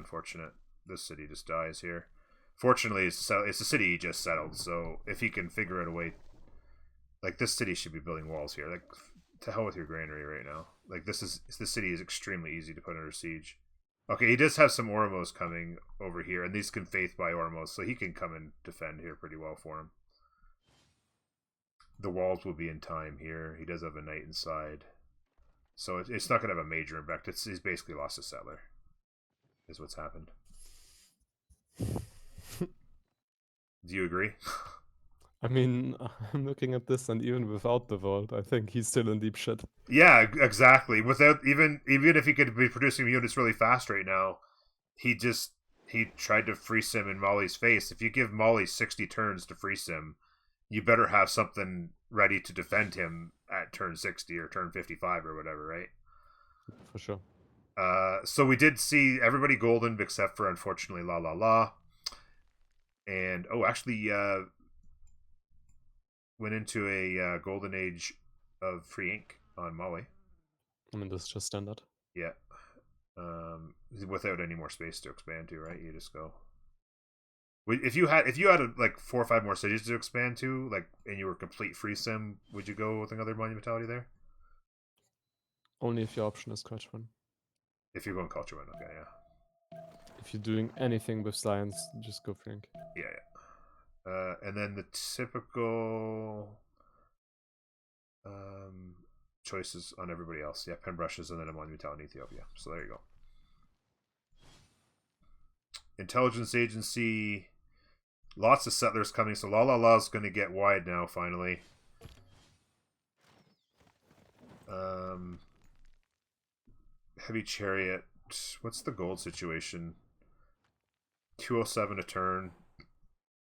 unfortunate. This city just dies here. Fortunately, it's a city he just settled, so if he can figure out a way... Like, this city should be building walls here. Like, to hell with your granary right now. Like, this city is extremely easy to put under siege. Okay, he does have some Ormos coming over here, and these can faith by Ormos, so he can come and defend here pretty well for him. The walls will be in time here. He does have a knight inside. So it's not going to have a major impact. He's basically lost a settler, is what's happened. Do you agree? I mean, I'm looking at this, and even without the vault, I think he's still in deep shit. Yeah, exactly. Without even if he could be producing units really fast right now, he tried to free sim in Molly's face. If you give Molly 60 turns to free sim, you better have something ready to defend him at turn 60 or turn 55 or whatever, right? For sure. So we did see everybody golden except for, unfortunately, La La La. And, actually, went into a golden age of free ink on Molly. I mean, this is just standard. Yeah. Without any more space to expand to, right? You just go. If you had like 4 or 5 more cities to expand to, like, and you were complete free sim, would you go with another monumentality there? Only if your option is culture one. If you're going culture one, okay, yeah. If you're doing anything with science, just go Frank. Yeah. And then the typical choices on everybody else. Yeah, pen brushes and then a monumentality in Ethiopia. So there you go. Intelligence agency. Lots of settlers coming. So La La La's going to get wide now, finally. Heavy chariot. What's the gold situation? 207 a turn.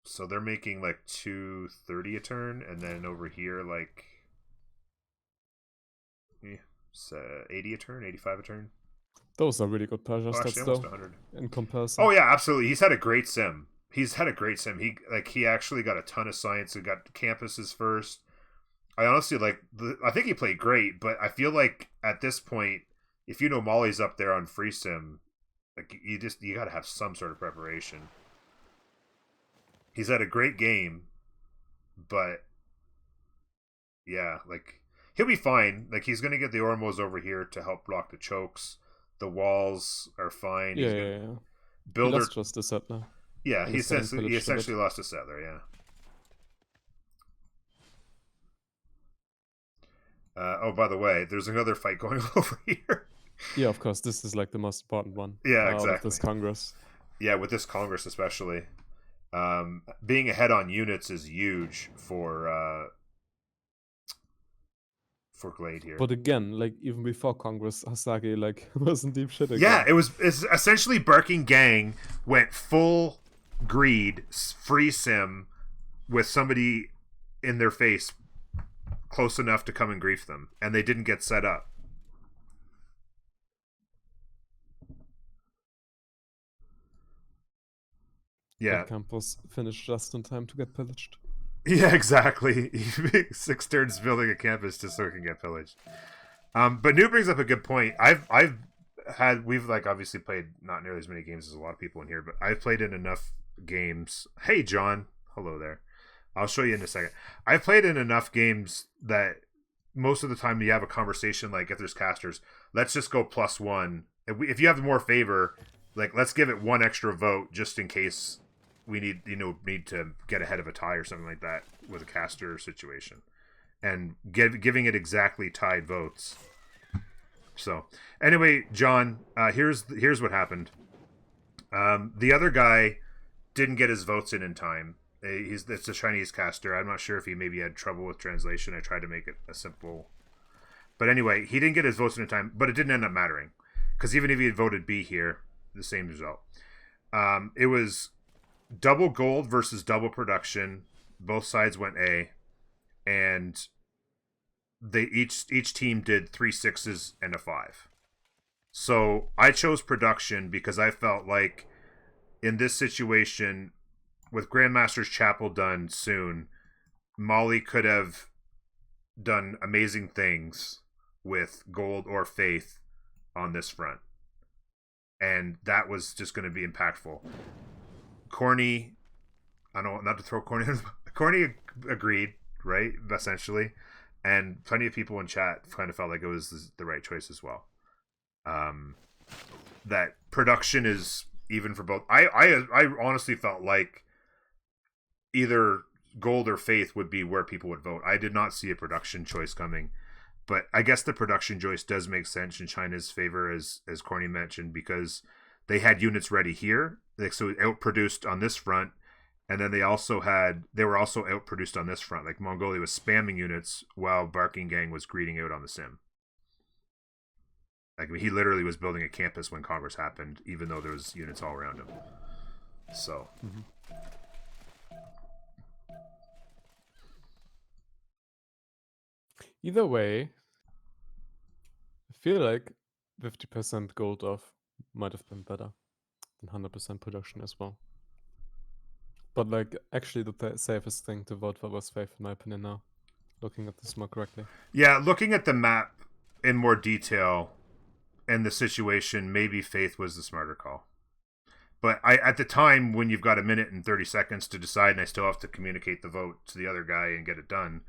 So they're making like 230 a turn, and then over here like 80 a turn, 85 a turn. Those are really good pleasure stats, though, 100 in comparison. Oh yeah, absolutely. He's had a great sim. He actually got a ton of science. He got campuses first. I honestly I think he played great, but I feel like at this point, if you know Molly's up there on free sim, like you got to have some sort of preparation. He's had a great game, but yeah, like he'll be fine. Like he's gonna get the Ormos over here to help block the chokes. The walls are fine. Yeah. Builder, he lost just a settler. Yeah, he essentially lost a settler. Yeah. By the way, there's another fight going over here. Yeah, of course. This is like the most important one. Yeah, exactly. Out of this Congress. Yeah, with this Congress especially. Being ahead on units is huge for Glade here. But again, like even before Congress, Hasagi like was in deep shit again. Yeah, it's essentially Barking Gang went full greed, free sim, with somebody in their face close enough to come and grief them, and they didn't get set up. Yeah, that camp was finished just in time to get pillaged. Yeah, exactly. 6 turns building a campus just so it can get pillaged. But New brings up a good point. We've like obviously played not nearly as many games as a lot of people in here, but I've played in enough games. Hey, John. Hello there. I'll show you in a second. I've played in enough games that most of the time you have a conversation like, if there's casters, let's just go +1. If you have more favor, like let's give it 1 extra vote just in case we need to get ahead of a tie or something like that with a caster situation, and giving it exactly tied votes. So anyway, John, here's what happened. The other guy didn't get his votes in time. It's a Chinese caster. I'm not sure if he maybe had trouble with translation. I tried to make it a simple, but anyway, he didn't get his votes in time. But it didn't end up mattering, because even if he had voted B here, the same result. It was double gold versus double production. Both sides went A, and they each team did 3 6s and a 5. So I chose production because I felt like in this situation, with Grandmaster's Chapel done soon, Molly could have done amazing things with gold or faith on this front. and that was just going to be impactful. Corny, I don't not to throw Corny. Corny agreed, right? Essentially, and plenty of people in chat kind of felt like it was the right choice as well. That production is even for both. I honestly felt like either Gold or Faith would be where people would vote. I did not see a production choice coming, but I guess the production choice does make sense in China's favor, as Corny mentioned, because they had units ready here, like, so it outproduced on this front, and then they were also outproduced on this front. Like Mongolia was spamming units while Barking Gang was greeting out on the sim. Like, I mean, he literally was building a campus when Congress happened, even though there was units all around him. So. Mm-hmm. Either way, I feel like 50% gold off might have been better than 100% production as well. But like, actually, the safest thing to vote for was Faith, in my opinion. Now, looking at this more correctly. Yeah, looking at the map in more detail and the situation, maybe Faith was the smarter call. But at the time, when you've got a minute and 30 seconds to decide, and I still have to communicate the vote to the other guy and get it done,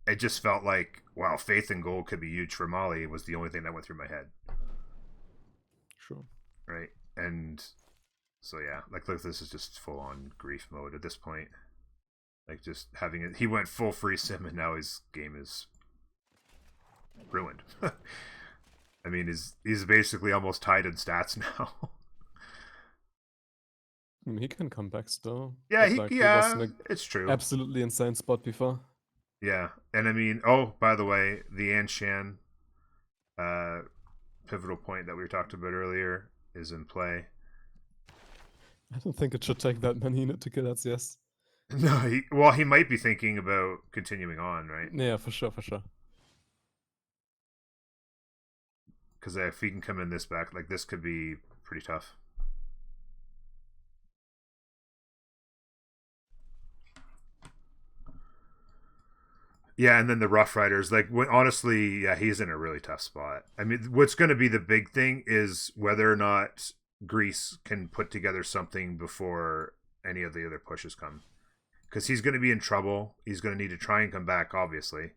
it just felt like, wow, Faith and Gold could be huge for Mali was the only thing that went through my head. Sure. Right. And so, yeah, like, look, this is just full on grief mode at this point. Like, just having it, he went full free sim, and now his game is ruined. I mean, he's basically almost tied in stats now. I mean, he can come back still. Yeah, But, like, he was in a it's true. absolutely insane spot before. Yeah, and I mean, oh, by the way, the Anshan pivotal point that we talked about earlier is in play. I don't think it should take that many units to kill us, yes. No, he might be thinking about continuing on, right? Yeah, for sure. Because if he can come in this back, like, this could be pretty tough. Yeah, and then the Rough Riders, like, honestly, yeah, he's in a really tough spot. I mean, what's going to be the big thing is whether or not Greece can put together something before any of the other pushes come, because he's going to be in trouble. He's going to need to try and come back, obviously,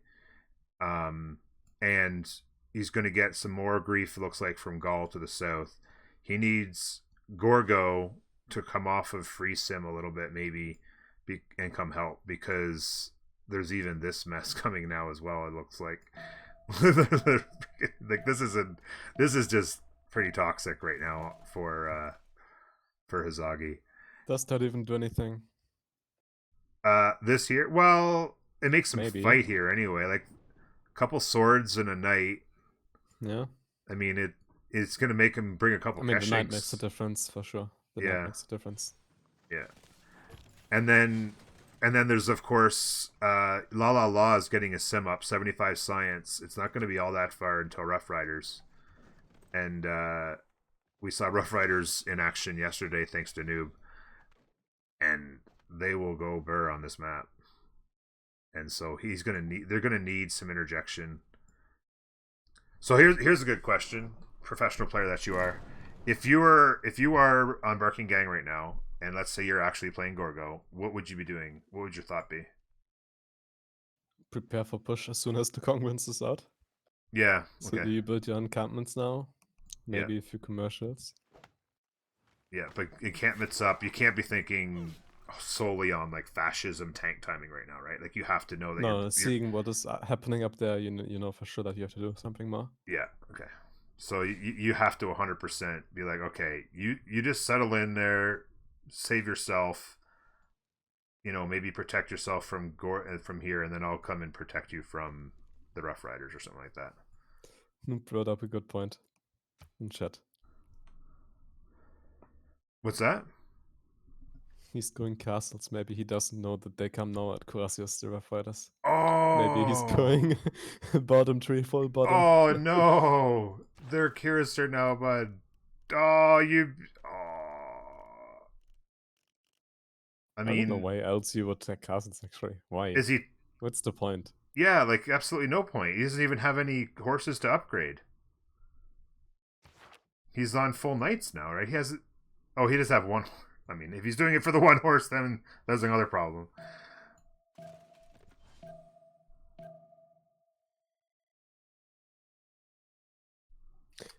and he's going to get some more grief. It looks like from Gaul to the south. He needs Gorgo to come off of free sim a little bit, maybe, and come help, because there's even this mess coming now as well. It looks like like this is just pretty toxic right now for Hizagi. Does that even do anything? This here, well, it makes some Maybe. fight here anyway. Like, a couple swords and a knight. Yeah. I mean, it's gonna make him bring a couple. I mean, the knight makes a difference for sure. The knight makes a difference. Yeah. And then there's, of course, La La La is getting a sim up, 75 science. It's not going to be all that far until Rough Riders. And we saw Rough Riders in action yesterday, thanks to Noob. And they will go burr on this map. And so they're going to need some interjection. So here's a good question, professional player that you are. If you are on Barking Gang right now, and let's say you're actually playing Gorgo, what would you be doing? What would your thought be? Prepare for push as soon as the Congruence is out. Yeah. So do you build your encampments now? Maybe a few commercials. Yeah, but encampments up. You can't be thinking solely on, like, fascism tank timing right now, right? Like, you have to know that. No, seeing what is happening up there, you know for sure that you have to do something more. Yeah. Okay. So you have to 100% be like, okay, you just settle in there, save yourself. You know, maybe protect yourself from here, and then I'll come and protect you from the Rough Riders or something like that. Brought up a good point in chat. What's that? He's going castles. Maybe he doesn't know that they come now at Kurasius, the Rough Riders. Oh. Maybe he's going bottom tree, full bottom. Oh, no. They're Kirister now, bud. Oh, you... Oh. I mean... I don't know why else you would take castles, actually. Why? Is he... What's the point? Yeah, like, absolutely no point. He doesn't even have any horses to upgrade. He's on full knights now, right? He has. Oh, he does have one. I mean, if he's doing it for the one horse, then that's another problem.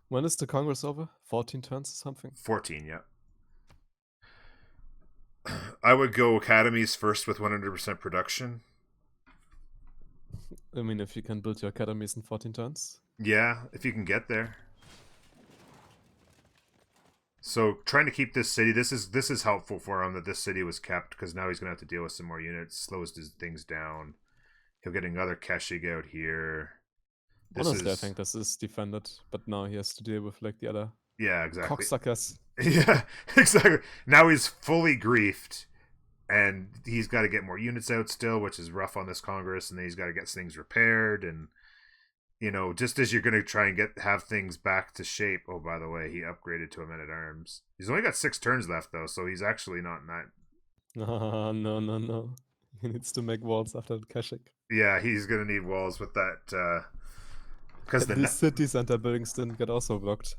When is the Congress over? 14 turns or something? 14, yeah. I would go academies first with 100% production. I mean, if you can build your academies in 14 turns. Yeah, if you can get there. So trying to keep this city, this is helpful for him that this city was kept, because now he's gonna have to deal with some more units. Slows his things down. He'll get another Keshig out here. Honestly, I think this is defended, but now he has to deal with like the other exactly. cocksuckers. Yeah, exactly. Now he's fully griefed, and he's got to get more units out still, which is rough on this Congress. And then he's got to get things repaired, and just as you're going to try and have things back to shape. Oh, by the way, he upgraded to a men-at-arms. He's only got 6 turns left though, so he's actually not in that. No. He needs to make walls after the Keshik. Yeah, he's going to need walls with that. Because the city center buildings didn't get also blocked.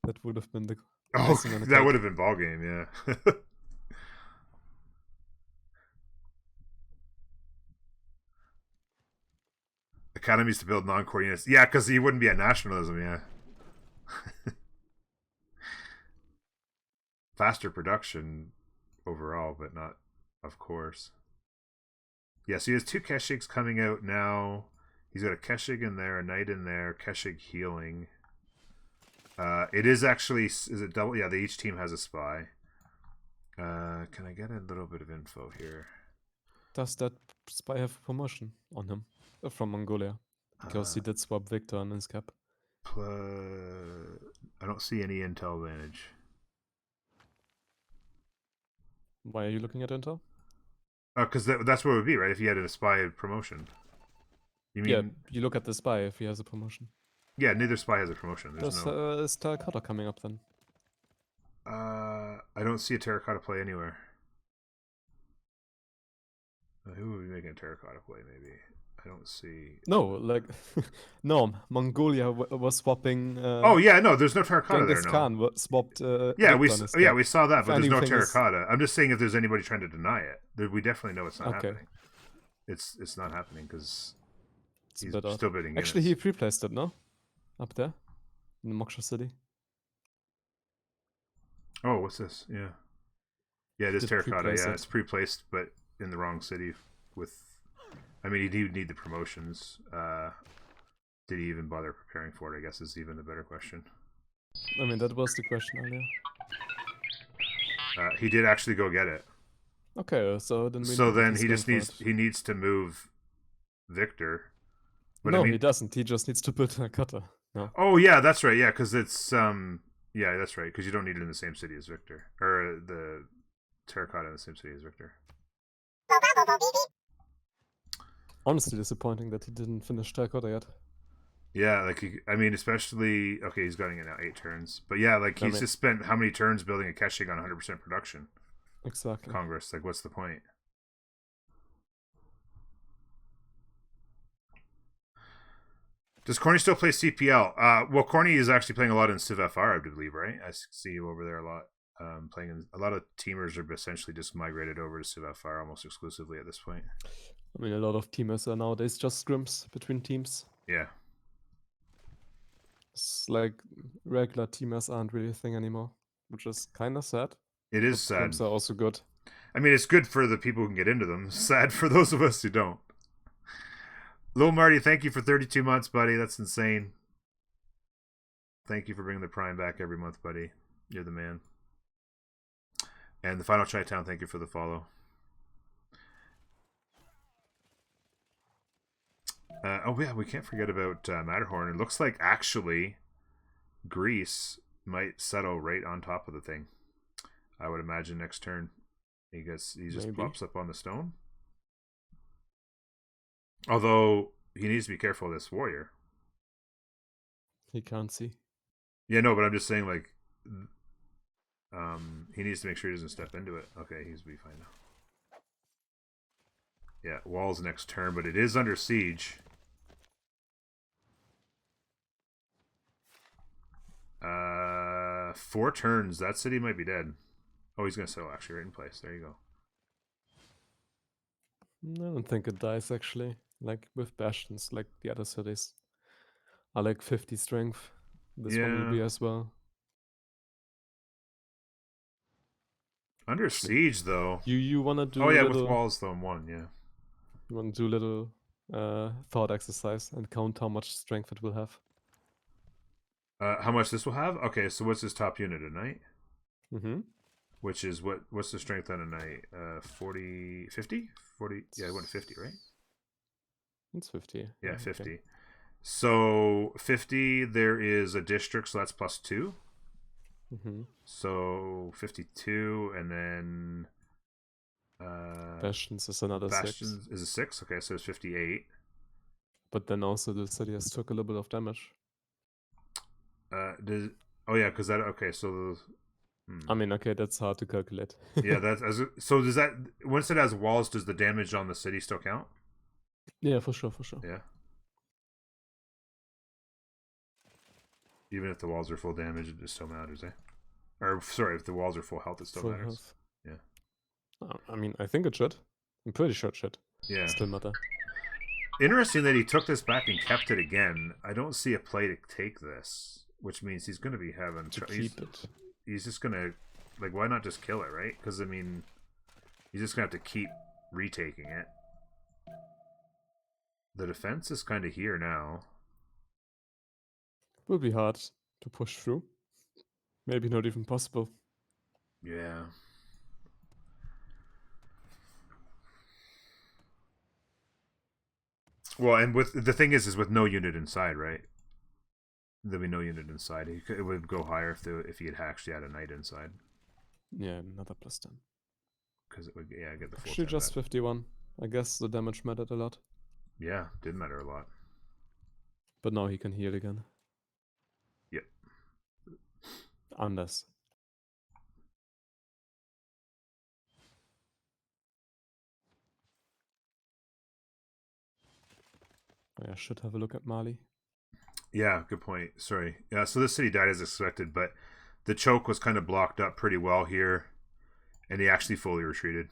That would have been the icing on the that cake. would have been ball game, yeah. Academies to build non-core units. Yeah, because he wouldn't be at nationalism, yeah. Faster production overall, but not, of course. Yeah, so he has 2 Keshigs coming out now. He's got a Keshig in there, a Knight in there, Keshig healing. It is actually, is it double? Yeah, each team has a spy. Can I get a little bit of info here? Does that spy have a promotion on him from Mongolia? Because he did swap Victor on his cap. I don't see any intel advantage. Why are you looking at intel? Because that's what it would be, right? If he had a spy promotion. You mean? Yeah, you look at the spy if he has a promotion. Yeah, neither spy has a promotion. Is Terracotta coming up then? I don't see a Terracotta play anywhere. Who would be making a Terracotta play, maybe? I don't see... No, like... no, Mongolia was swapping... oh, yeah, no, there's no Terracotta Genghis there, no. Khan swapped... yeah, we saw that, but there's no anything Terracotta. I'm just saying if there's anybody trying to deny it. We definitely know it's not happening. It's not happening, because he's still bidding units. Actually, he pre-placed it, no? Up there? In the Moksha City. Oh, what's this? Yeah. Yeah, it is Terracotta. Yeah, it's pre-placed, but in the wrong city with... I mean, he did need the promotions. Did he even bother preparing for it, I guess, is even the better question. I mean, that was the question earlier. He did actually go get it. Okay, so then he needs to move Victor. But no, he doesn't. He just needs to put a cutter. No. Oh yeah, that's right. Yeah, because it's yeah, that's right. Because you don't need it in the same city as Victor, or the Terracotta in the same city as Victor. Honestly, disappointing that he didn't finish Terracotta yet. Yeah, like I mean, especially he's going in now 8 turns, but yeah, like he's just spent how many turns building a Keshig on 100% production? Exactly. Congress, like, what's the point? Does Corny still play CPL? Well, Corny is actually playing a lot in Civ FR, I believe, right? I see you over there a lot. Playing in, a lot of teamers are essentially just migrated over to Civ FR almost exclusively at this point. I mean, a lot of teamers are nowadays just scrims between teams. Yeah. It's like regular teamers aren't really a thing anymore, which is kind of sad. It is sad. Scrims are also good. I mean, it's good for the people who can get into them. Sad for those of us who don't. Lil Marty, thank you for 32 months, buddy. That's insane. Thank you for bringing the Prime back every month, buddy. You're the man. And the Final Chi-Town, thank you for the follow. Oh, yeah, we can't forget about Matterhorn. It looks like, actually, Greece might settle right on top of the thing. I would imagine next turn. He just pops up on the stone. Although, he needs to be careful of this warrior. He can't see. Yeah, no, but I'm just saying, like, he needs to make sure he doesn't step into it. Okay, he's be fine now. Yeah, walls next turn, but it is under siege. 4 turns. That city might be dead. Oh, he's gonna settle actually right in place. There you go. I don't think it dies actually. Like with bastions, like the other cities are like 50 strength. This one will Yeah. be as well. Under Actually, siege though. you wanna do Oh yeah, with little walls though, 1. Yeah. you wanna do little thought exercise and count how much strength it will have. How much this will have? Okay, so what's his top unit a knight? Mm-hmm. Which is what's the strength on a knight? 40, 50? 40. Yeah, I went 50, right? It's 50. Yeah, 50. Okay. So 50, there is a district, so that's +2. Mm-hmm. So 52, and then Bastions is another 6. Bastions is a 6. Okay, so it's 58. But then also the city has took a little bit of damage. Does Oh yeah, because that okay. So I mean, okay, that's hard to calculate. yeah, that's so. Does that once it has walls, does the damage on the city still count? Yeah, for sure, for sure. Yeah. Even if the walls are full damage, it still matters, eh? Or sorry, if the walls are full health, it still Full matters. health. Yeah. I mean, I think it should. I'm pretty sure it should. Yeah. Still matter. Interesting that he took this back and kept it again. I don't see a play to take this, which means he's going to be having To keep it. He's just going to like, why not just kill it, right? Because I mean, he's just going to have to keep retaking it. The defense is kind of here now. Will be hard to push through. Maybe not even possible. Yeah. Well, and with the thing is with no unit inside, right? There'll be no unit inside. It would go higher if he had actually had a knight inside. Yeah, another +10. Because it would, yeah, get the full. Actually, just 51. I guess the damage mattered a lot. Yeah, did matter a lot. But now he can heal again. Yep. Unless. I should have a look at Mali. Yeah, good point. Sorry. Yeah, so this city died as expected, but the choke was kind of blocked up pretty well here, and he actually fully retreated.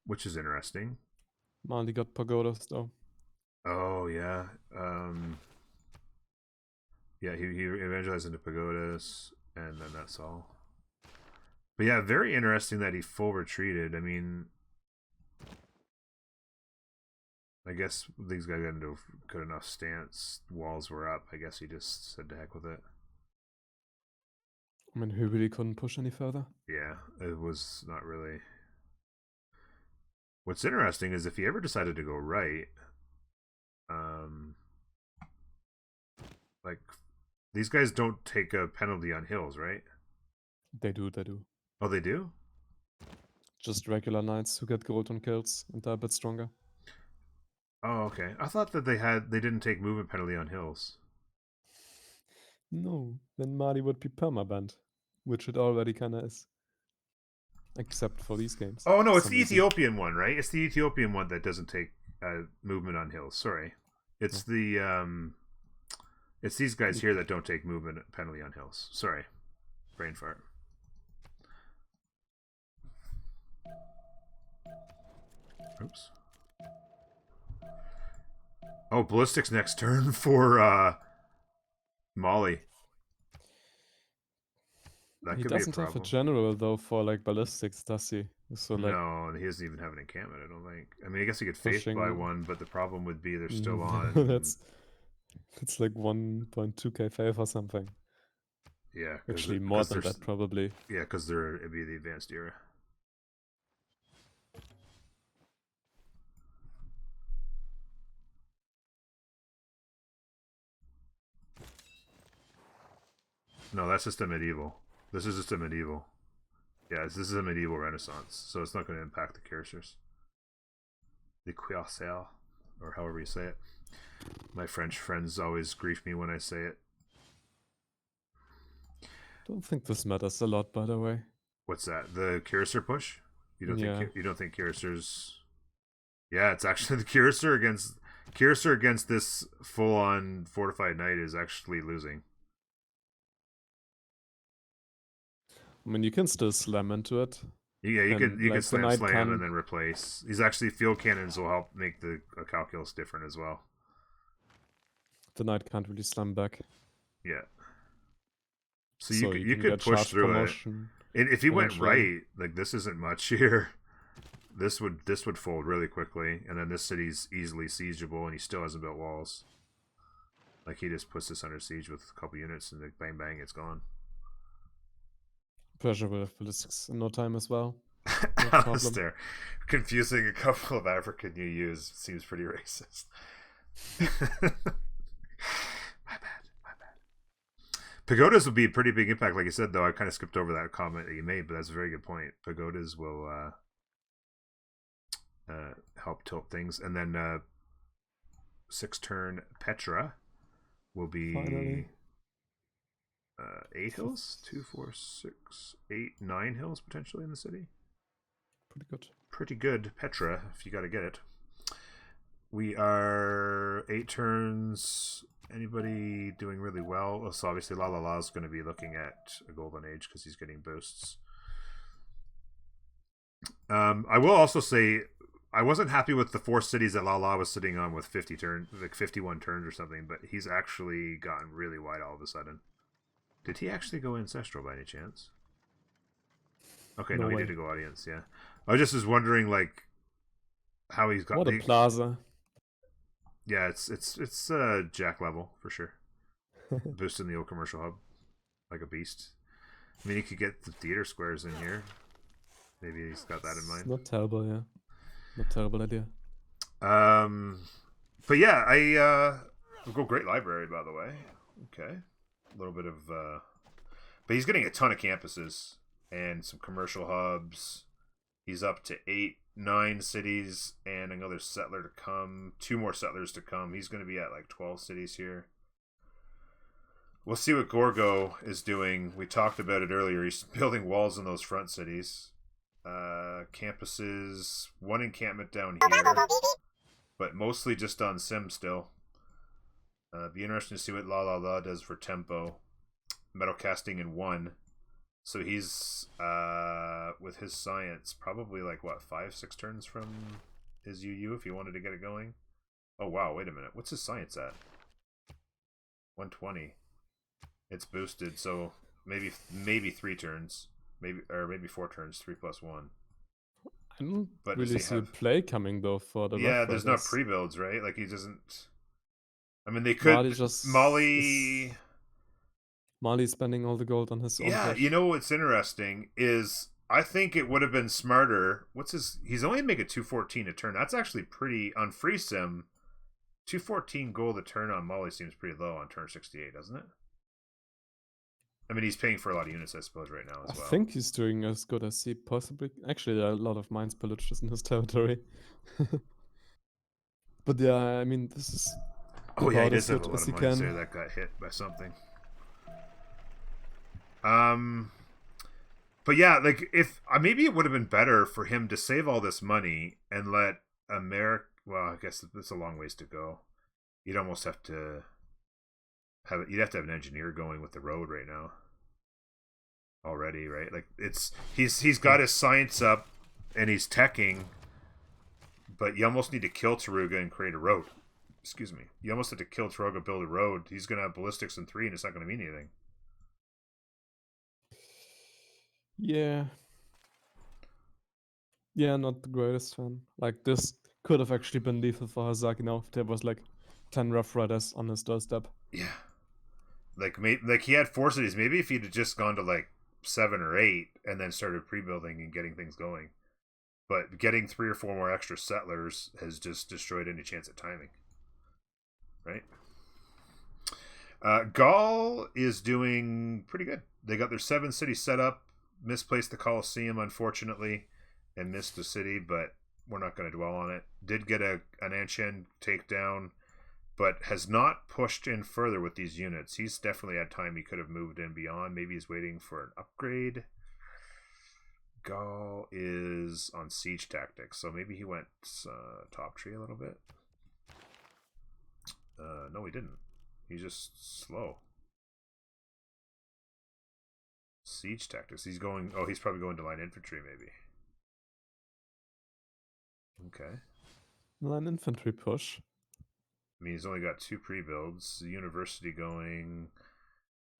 Which is interesting. Mali got pagodas though. Oh yeah. Yeah, he evangelized into pagodas, and then that's all. But yeah, very interesting that he full retreated. I mean, I guess these guys got into a good enough stance. Walls were up. I guess he just said to heck with it. I mean, who really couldn't push any further? Yeah, it was not really. What's interesting is if he ever decided to go right, like these guys don't take a penalty on hills, right? They do, they do. Oh, they do? Just regular knights who get gold on kills and are a bit stronger. Oh, okay. I thought that they didn't take movement penalty on hills. No, then Mali would be permabanned, which it already kinda is. Except for these games. Oh no, it's Some the easy. Ethiopian one, right? It's the Ethiopian one that doesn't take movement on hills. Sorry, it's it's these guys here that don't take movement penalty on hills. Sorry, brain fart. Oops. Oh, ballistics next turn for Molly. That He could be a doesn't have a problem. general though for like ballistics, does he? So like No, he doesn't even have an encampment. I don't think. I mean, I guess he could faith pushing. by one, but the problem would be they're still on. That's like 1.2k faith or something. Yeah, Actually, more than that probably. Yeah, because it'd be the advanced era. No, that's just a medieval. This is just a medieval. Yeah, this is a medieval renaissance, so it's not going to impact the cursors. The cuirassier, or however you say it. My French friends always grief me when I say it. Don't think this matters a lot, by the way. What's that? The cursor push? You don't think cursors? Yeah, it's actually the cursor against. Kiersar against this full-on fortified knight is actually losing. I mean, you can still slam into it. Yeah, you And, could like, the slam knight slay him can... and then replace. He's actually field cannons will help make the calculus different as well. The knight can't really slam back. Yeah. So So you can could get push charge through it. promotion And if you went eventually. right, like this isn't much here. This would fold really quickly, and then this city's easily siegeable, and he still hasn't built walls. Like he just puts this under siege with a couple units, and bang bang, it's gone. Pressure will have ballistics in no time as well. No problem. Alistair, confusing a couple of African UUs seems pretty racist. My bad. Pagodas would be a pretty big impact, like I said. Though I kind of skipped over that comment that you made, but that's a very good point. Pagodas will help tilt things, and then 6-turn Petra will be Finally. 8 hills, 2, 4, 6, 8, 9 hills potentially in the city. Pretty good. Pretty good, Petra, if you got to get it. We are 8 turns. Anybody doing really well? So obviously La La La is going to be looking at a golden age because he's getting boosts. I will also say I wasn't happy with the 4 cities that La La was sitting on with 50 turns, like 51 turns or something, but he's actually gotten really wide all of a sudden. Did he actually go ancestral by any chance? Okay, no, he did go audience. Yeah, I just was wondering like how he's got. What a plaza! Yeah, it's Jack level for sure. Boosting the old commercial hub like a beast. I mean, you could get the theater squares in here. Maybe he's got that in mind. Not terrible, yeah. Not terrible idea. But yeah, I go great library by the way. Okay, a little bit of, but he's getting a ton of campuses and some commercial hubs. He's up to 8, 9 cities and another settler to come. 2 more settlers to come. He's going to be at like 12 cities here. We'll see what Gorgo is doing. We talked about it earlier. He's building walls in those front cities. Campuses, 1 encampment down here, but mostly just on sim still. Be interesting to see what La La La does for tempo. Metal casting in 1. So he's, with his science, probably like, what, 5, 6 turns from his UU if he wanted to get it going? Oh, wow, wait a minute. What's his science at? 120. It's boosted, so maybe 3 turns. Maybe 4 turns, 3 plus 1. I don't But really see a play coming, though, for the Yeah, Rough there's Riders. not pre-builds, right? Like, he doesn't... I mean, they could... Mali's spending all the gold on his own push. You know what's interesting is I think it would have been smarter. He's only making 214 a turn. That's actually pretty on free sim. 214 gold a turn on Mali seems pretty low on turn 68, doesn't it? I mean, he's paying for a lot of units, I suppose, right now as well. I think he's doing as good as he possibly... Actually, there are a lot of mines pillages in his territory. But yeah, I mean, this is yeah, he about does as have a good lot as of he mines can. there that got hit by something. But yeah, like if maybe it would have been better for him to save all this money and let America. Well, I guess it's a long ways to go. You'd almost have to have it. You'd have to have an engineer going with the road right now. Already, right? Like he's got his science up and he's teching, but you almost need to kill Taruga and create a road. Excuse me. You almost have to kill Taruga, build a road. He's gonna have ballistics in 3, and it's not gonna mean anything. Yeah. Yeah, not the greatest fan. Like, this could have actually been lethal for Hazaki now if there was like 10 Rough Riders on his doorstep. Yeah. Like he had 4 cities. Maybe if he'd have just gone to like 7 or 8 and then started pre-building and getting things going. But getting 3 or 4 more extra settlers has just destroyed any chance at timing. Right? Gaul is doing pretty good. They got their 7 cities set up, misplaced the Colosseum, unfortunately, and missed the city, but we're not going to dwell on it. Did get an Anshan takedown, but has not pushed in further with these units. He's definitely had time he could have moved in beyond. Maybe he's waiting for an upgrade. Gaul is on siege tactics, so maybe he went top tree a little bit. No, he didn't. He's just slow. Siege tactics. He's going. Oh, he's probably going to line infantry, maybe. Okay. Line infantry push. I mean, he's only got 2 pre-builds. University going.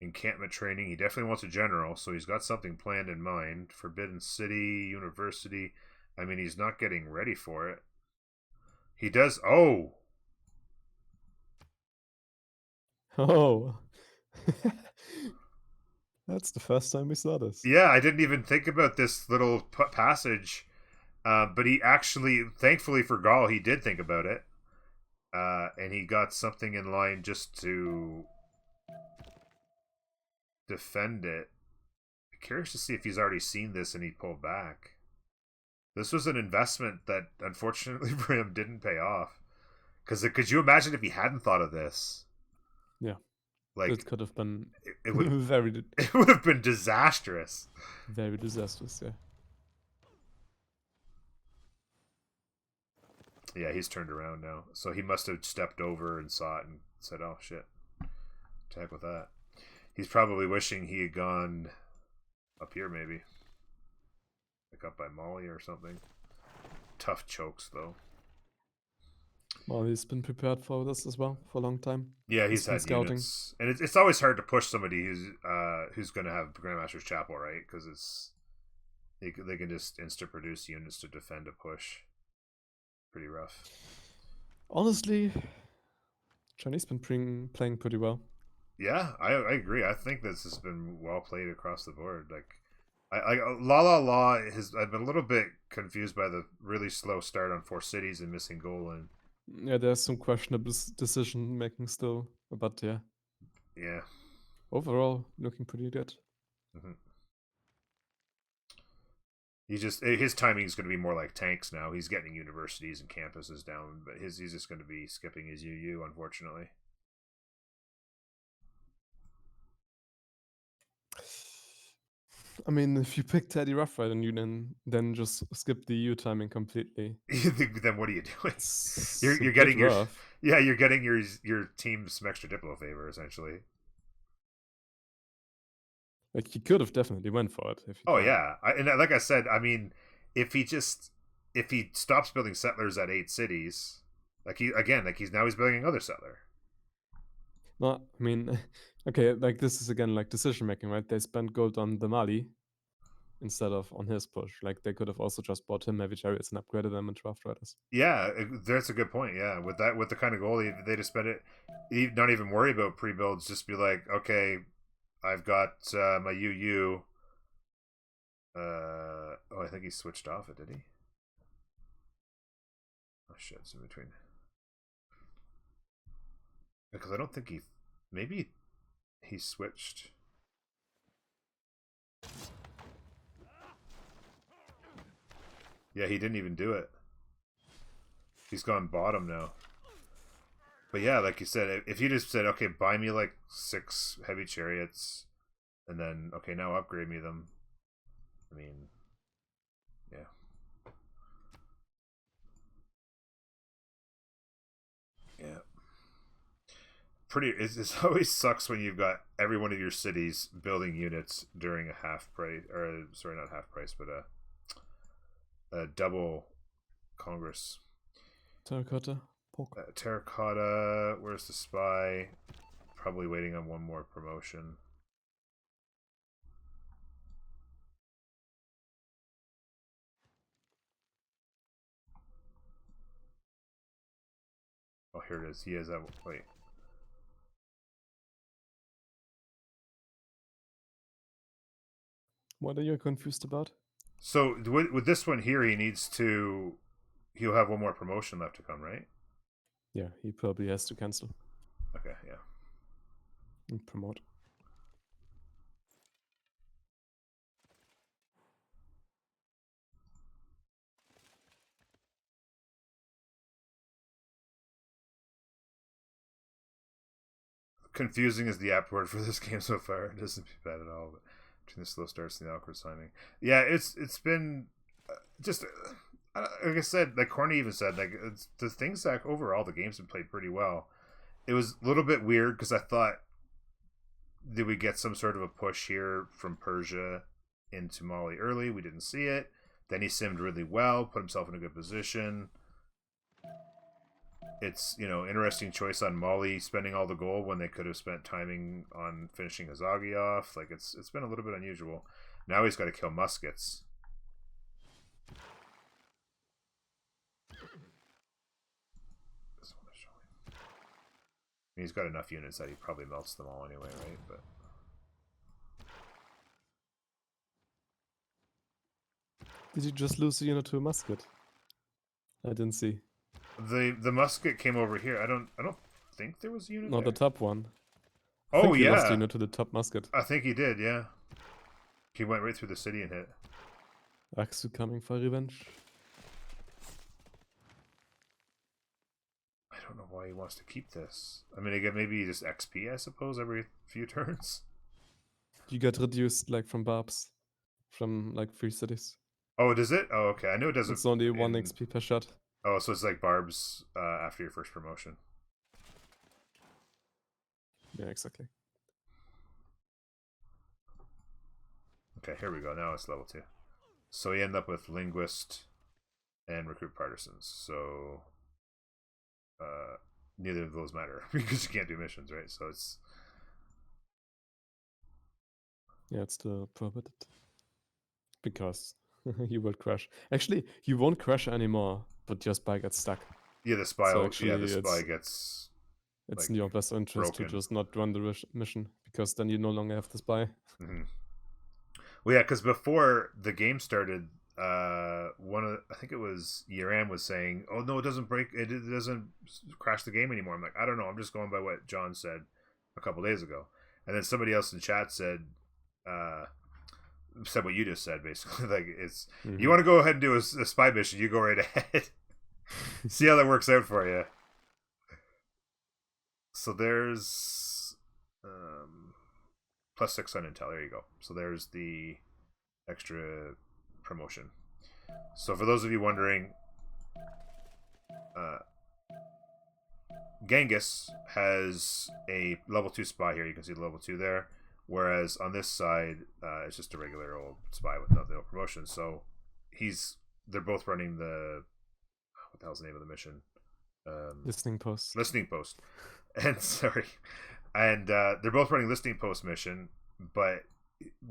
Encampment training. He definitely wants a general, so he's got something planned in mind. Forbidden City, University. I mean, he's not getting ready for it. He does. Oh! Oh. That's the first time we saw this. Yeah, I didn't even think about this little passage. But he actually, thankfully for Gaul, he did think about it. And he got something in line just to defend it. I'm curious to see if he's already seen this and he pulled back. This was an investment that, unfortunately for him, didn't pay off. Because could you imagine if he hadn't thought of this? Yeah. Like, it could have been it would very, it would have been disastrous. very disastrous. Yeah. Yeah, he's turned around now. So he must have stepped over and saw it and said, "Oh shit, to heck with that." He's probably wishing he had gone up here, maybe. Like up by Molly or something. Tough chokes, though. Well, he's been prepared for this as well for a long time. Yeah, he's been had scouting. units, and it's always hard to push somebody who's going to have Grandmaster's Chapel, right? Because it's they can just insta produce units to defend a push. Pretty rough. Honestly, Chinese been playing pretty well. Yeah, I agree. I think this has been well played across the board. Like, La has. I've been a little bit confused by the really slow start on 4 cities and missing goal line. Yeah, there's some questionable decision making still, but yeah. Yeah. Overall, looking pretty good. Mm-hmm. His timing is going to be more like tanks now. He's getting universities and campuses down, but he's just going to be skipping his UU, unfortunately. I mean, if you pick Teddy Roughrider and you then just skip the EU timing completely. Then what are you doing? It's You're getting your you're getting your team some extra Diplo favor essentially. Like he could have definitely went for it if he. Oh yeah, and like I said, I mean, if he stops building settlers at 8 cities, like he's building another settler. No, I mean, okay, like this is again like decision making, right? They spent gold on the Mali instead of on his push. Like they could have also just bought him heavy chariots and upgraded them into Draft Riders. Yeah, that's a good point. Yeah, with the kind of goal they just spend it, not even worry about pre builds. Just be like, okay, I've got my UU. I think he switched off it. Did he? Oh shit, it's in between. Because I don't think maybe he switched. Yeah, he didn't even do it. He's gone bottom now. But yeah, like you said, if you just said, okay, buy me like 6 heavy chariots, and then, okay, now upgrade me them. I mean, yeah. Yeah. It always sucks when you've got every one of your cities building units during a half price, or sorry, not half price, but a double Congress. Terracotta. Terracotta. Where's the spy? Probably waiting on one more promotion. Oh, here it is. He has that. Wait. What are you confused about? So with this one here, he'll have one more promotion left to come, right? Yeah, he probably has to cancel. Okay, yeah. And promote. Confusing is the apt word for this game so far. It doesn't be bad at all. But between the slow starts and the awkward timing, yeah, it's been just like I said, like Corny even said, like the things that overall the game's been played pretty well. it was a little bit weird because I thought, did we get some sort of a push here from Persia into Mali early? We didn't see it. Then he simmed really well, put himself in a good position. It's, interesting choice on Mali spending all the gold when they could have spent timing on finishing Azagi off. Like, it's been a little bit unusual. Now he's got to kill muskets. He's got enough units that he probably melts them all anyway, right? But Did you just lose a unit to a musket? I didn't see. the musket came over here. I don't think there was a unit Not there. the top one. I Oh think you lost a yeah, unit to the top musket. I think he did. Yeah, he went right through the city and hit. Aksu coming for revenge. I don't know why he wants to keep this. I mean, again, maybe just XP, I suppose, every few turns. You get reduced like from barbs, from like 3 cities. Oh, does it? Oh, okay. I know it doesn't. It's only 1 XP per shot. Oh, so it's like barbs after your first promotion. Yeah, exactly. Okay, here we go. Now it's level 2. So we end up with linguist and recruit partisans. So neither of those matter because you can't do missions, right? So it's Yeah, it's the prohibited. Because you will crash. Actually, you won't crash anymore, but your spy gets stuck. the spy. So The actually, spy gets it's like in your best interest broken. to just not run the mission, because then you no longer have the spy. Mm-hmm. Well, yeah, because before the game started, I think it was Yaram was saying, "Oh no, it doesn't break. It doesn't crash the game anymore." I'm like, I don't know. I'm just going by what John said a couple days ago, and then somebody else in chat uh, said what you just said, basically. Like, it's you want to go ahead and do a spy mission, you go right ahead. See how that works out for you. So there's +6 on intel. There you go. So there's the extra promotion. So for those of you wondering, Genghis has a level 2 spy here. You can see the level 2 there. Whereas on this side, it's just a regular old spy with no promotion. So they're both running the, what the hell's the name of the mission? Listening post. Listening post. And sorry. And they're both running listening post mission, but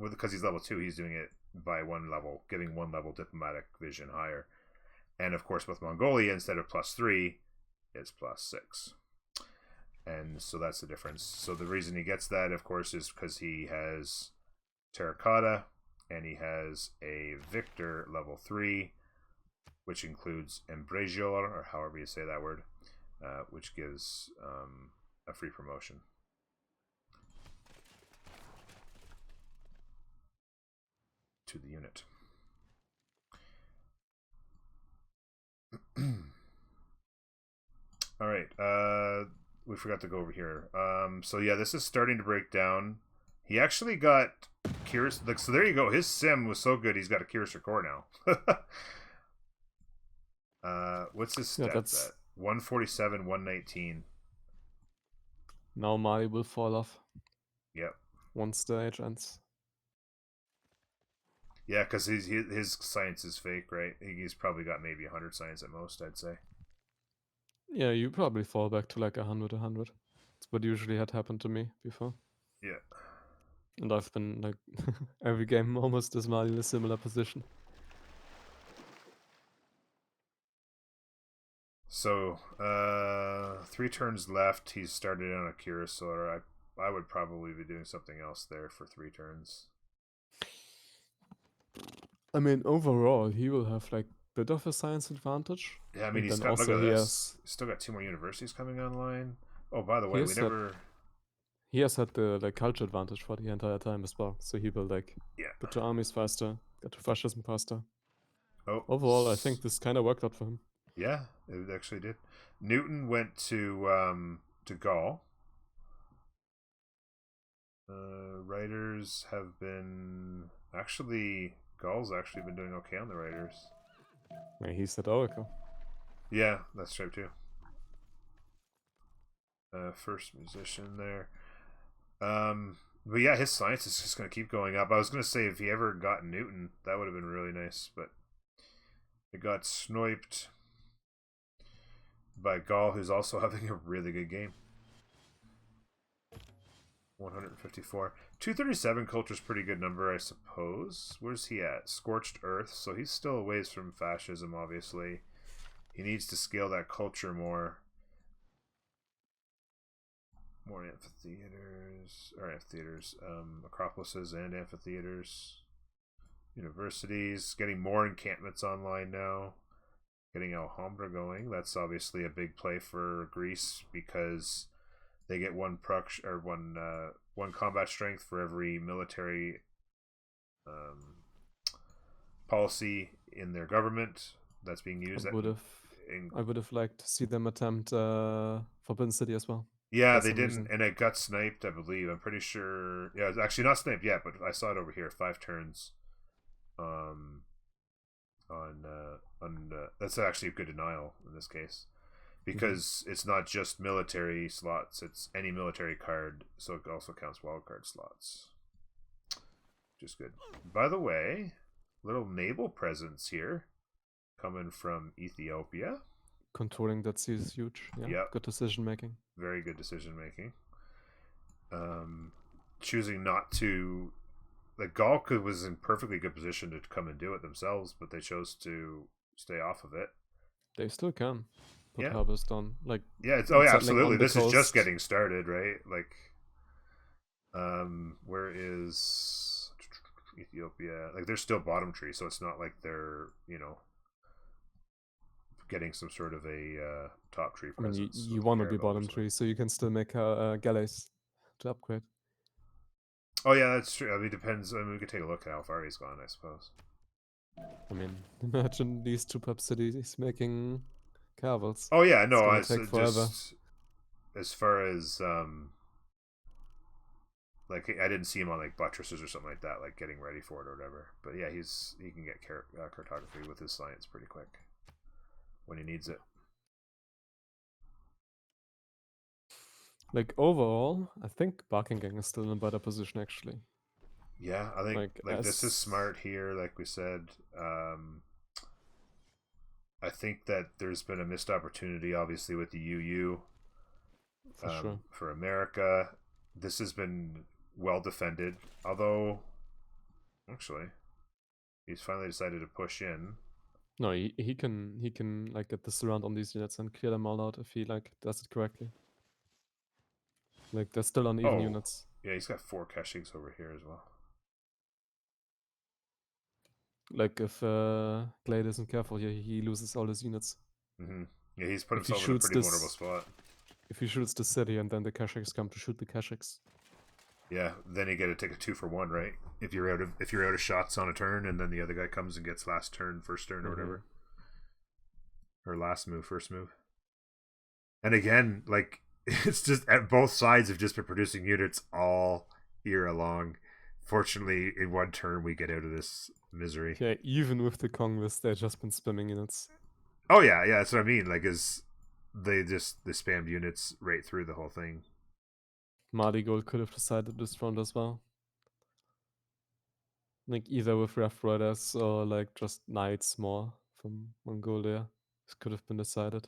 because he's level 2, he's doing it by 1 level, giving 1 level diplomatic vision higher. And of course, with Mongolia, instead of +3, it's +6. And so that's the difference. So the reason he gets that, of course, is because he has Terracotta and he has a Victor level 3, which includes Embrejor, or however you say that word, which gives a free promotion. To the unit. All right. We forgot to go over here. So yeah, this is starting to break down. He actually got Curious. Like, so there you go. His sim was so good, he's got a Curious Core now. What's his stats at? 147, 119. Now Mali will fall off. Yep. Once the age ends. Yeah, because his science is fake, right? He's probably got maybe 100 science at most, I'd say. Yeah, you probably fall back to like 100. It's what usually had happened to me before. Yeah. And I've been like every game almost as Mali in a similar position. So, 3 turns left. He's started on a Curacao. I would probably be doing something else there for 3 turns. I mean, overall, he will have like a bit of a science advantage. Yeah, I mean, he's got, look at this. He's still got 2 more universities coming online. Oh, by the way, we never... He has had the like culture advantage for the entire time as well. So he will like get to armies faster, get to fascism faster. Oh, overall, I think this kind of worked out for him. Yeah, it actually did. Newton went to Gaul. Writers have been Gaul's actually been doing okay on the writers. Yeah, he said Oracle. Yeah, that's true too. first musician there. But yeah, his science is just going to keep going up. I was going to say if he ever got Newton, that would have been really nice, but it got sniped by Gall, who's also having a really good game. 154. 237 culture's pretty good number, I suppose. Where's he at? Scorched Earth, so he's still a ways from fascism, obviously. He needs to scale that culture more. More amphitheaters, acropolises and amphitheaters. Universities, getting more encampments online now. Getting Alhambra going. That's obviously a big play for Greece because they get one combat strength for every military policy in their government that's being used. I would have liked to see them attempt Forbidden City as well. Yeah, they didn't, and it got sniped, I believe. I'm pretty sure. Yeah, it's actually not sniped yet, but I saw it over here. 5 turns. That's actually a good denial in this case, because it's not just military slots; it's any military card, so it also counts wildcard slots, which is good. By the way, little naval presence here, coming from Ethiopia. Controlling that sea is huge. Yeah, yep. Good decision making. Very good decision making. Choosing not to. Like Gaul was in perfectly good position to come and do it themselves, but they chose to stay off of it. They still can put harvest on. Like absolutely. This is just getting started, right? Like, where is Ethiopia? Like, they're still bottom tree, so it's not like they're getting some sort of a top tree presence. I mean, you want to be bottom tree, so you can still make galleys to upgrade. Oh yeah, that's true. I mean, it depends. I mean, we could take a look at how far he's gone, I suppose. I mean, imagine these 2 pub cities making caravels. Oh yeah, no, it's take forever. Just as far as like I didn't see him on like buttresses or something like that, like getting ready for it or whatever. But yeah, he can get cartography with his science pretty quick when he needs it. Like overall, I think Barking is still in a better position actually. Yeah, I think like this is smart here, like we said. I think that there's been a missed opportunity, obviously, with the UU for America. This has been well defended, although actually he's finally decided to push in. No, he can like get the surround on these units and clear them all out if he like does it correctly. Like they're still uneven units. Yeah, he's got 4 cachings over here as well. Like if Glade isn't careful here, he loses all his units. Yeah, he's put himself in a pretty vulnerable spot. If he shoots the city and then the Kashyyyks come to shoot the Kashyyyks. Yeah, then you get to take a 2-for-1, right? If you're out of shots on a turn, and then the other guy comes and gets last turn, first turn, or whatever, or last move, first move. And again, like it's just at both sides have just been producing units all year long. Fortunately, in one turn we get out of this misery. Yeah, even with the Congress, they've just been spamming units. Oh yeah, that's what I mean. Like, they spammed units right through the whole thing. Mardi Gold could have decided this round as well. Like either with Rough Riders or like just Knights more from Mongolia. This could have been decided.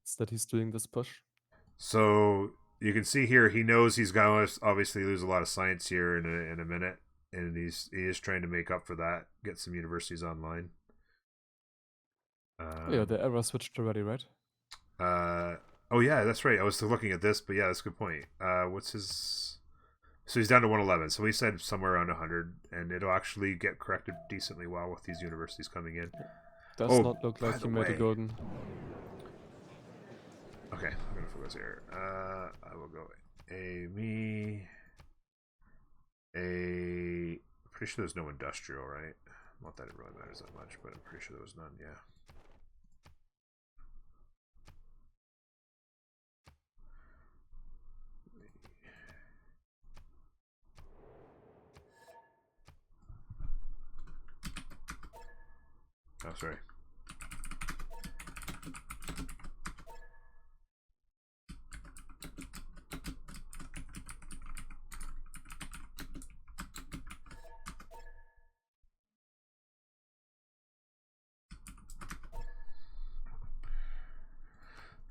Instead he's doing this push. So you can see here he knows he's going to obviously lose a lot of science here in a minute, and he is trying to make up for that, get some universities online. Yeah, the era switched already, right? Oh yeah, that's right. I was still looking at this, but yeah, that's a good point. What's his? So he's down to 111. So we said somewhere around 100, and it'll actually get corrected decently well with these universities coming in. Does not look like he made a golden. Okay, I'm gonna focus here. I will go me. Pretty sure there's no industrial, right? Not that it really matters that much, but I'm pretty sure there was none. Yeah. Oh, sorry.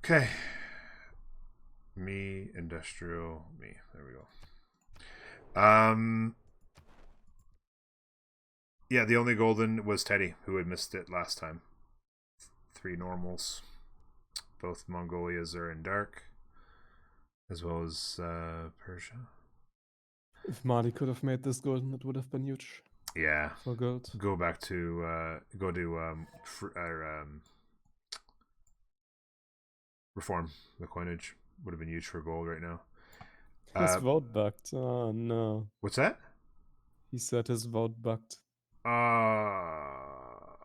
Okay. Me, industrial, me. There we go. Yeah, the only golden was Teddy, who had missed it last time. 3 normals. Both Mongolias are in dark, as well as Persia. If Mali could have made this golden, it would have been huge Yeah. for gold. Go back to reform the coinage. Would have been huge for gold right now. His vote bugged. Oh no. What's that? He said his vote bugged. I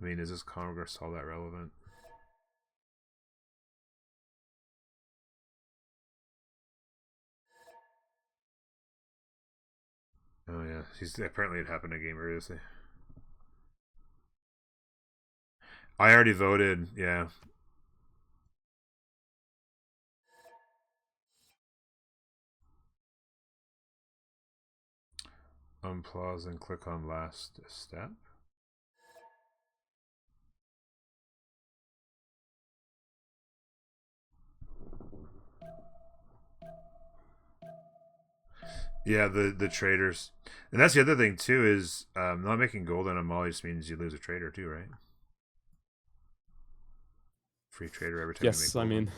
mean, is this Congress all that relevant? Oh yeah, apparently it happened a game previously. I already voted. Yeah. Unpause and click on last step. Yeah, the traders, and that's the other thing too is not making gold on a molly just means you lose a trader too, right? Free trader every time you make Yes, gold. I mean,